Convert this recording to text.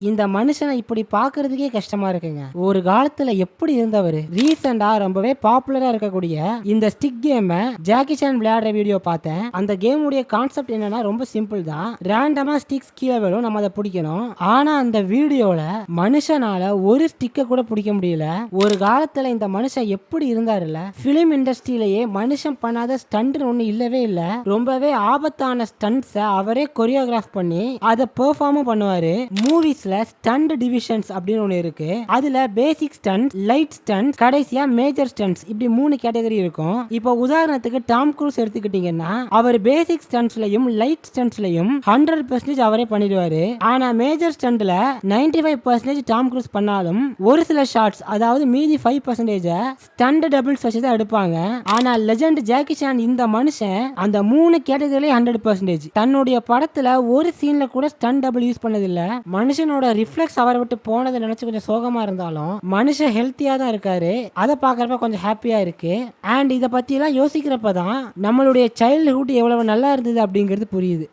இந்த மனுஷனை இப்படி பாக்குறதுக்கே கஷ்டமா இருக்குங்க. ஒரு காலத்துல எப்படி இருந்தவரு ரீசெண்டா ரொம்பவே பாப்புலரா இருக்கக்கூடிய இந்த ஸ்டிக் கேம் ஜாக்கி சான் விளையாடுற வீடியோ பார்த்தேன். அந்த கேம் உடைய கான்செப்ட் என்னன்னா ரொம்ப சிம்பிள் தான். ரேண்டமா ஸ்டிக்ஸ் கீழே விழும், நம்ம அதை பிடிக்கணும். ஆனா அந்த வீடியோல மனுஷனால ஒரு ஸ்டிக்க கூட பிடிக்க முடியல. ஒரு காலத்துல இந்த மனுஷன் எப்படி இருந்தாருல்ல, பிலிம் இண்டஸ்ட்ரியிலேயே மனுஷன் பண்ணாத ஸ்டண்ட் ஒண்ணு இல்லவே இல்ல. ரொம்பவே ஆபத்தான ஸ்டண்ட்ஸ் அவரே கொரியோகிராஃப் பண்ணி அதை பெர்ஃபார்மும் பண்ணுவாரு. மூவிஸ்ல ஸ்டண்ட் டிவிஷன்ஸ் அப்படின்னு ஒன்று இருக்கு. அதுல பேசிக் ஸ்டண்ட், லைட் ஸ்டண்ட், கடைசியா மேஜர் ஸ்டண்ட்ஸ், இப்படி 3 கேட்டகரி இருக்கும். இப்போ உதாரணத்துக்கு டாம் க்ரூஸ் எடுத்துக்கிட்டீங்கன்னா அவர் பேசிக் ஸ்டண்ட்ஸ்லயும் லைட் ஸ்டண்ட்ஸ்லயும் 100% அவரே பண்ணிடுவாரு. ஆனா மேஜர் ஸ்டண்ட்ல 95% டாம் க்ரூஸ் பண்ணாலும் ஒரு சில ஷாட்ஸ், அதாவது மீதி 5% ஸ்டண்ட் டபுள்ஸ் வச்சு தான் எடுப்பாங்க. ஆனா லெஜெண்ட் ஜாக்கி சான் இந்த மனுஷன் அந்த 3 கேட்டகரியில 100%. தன்னுடைய படத்துல ஒரு சீன்ல கூட ஸ்டண்ட் டபுள் யூஸ் பண்ணதில்ல. மனுஷனோட ரிஃப்ளெக்ஸ் அவரை விட்டு போனதை நினைச்சு கொஞ்சம் சோகமா இருந்தாலும் மனுஷன் ஹெல்த்தியா தான் இருக்காரு. அதை பார்க்கறப்ப கொஞ்சம் ஹாப்பியா இருக்கு. அண்ட் இதை பத்தி எல்லாம் யோசிக்கிறப்ப தான் நம்மளுடைய சைல்ட்ஹுட் எவ்வளவு நல்லா இருந்தது அப்படிங்கிறது புரியுது.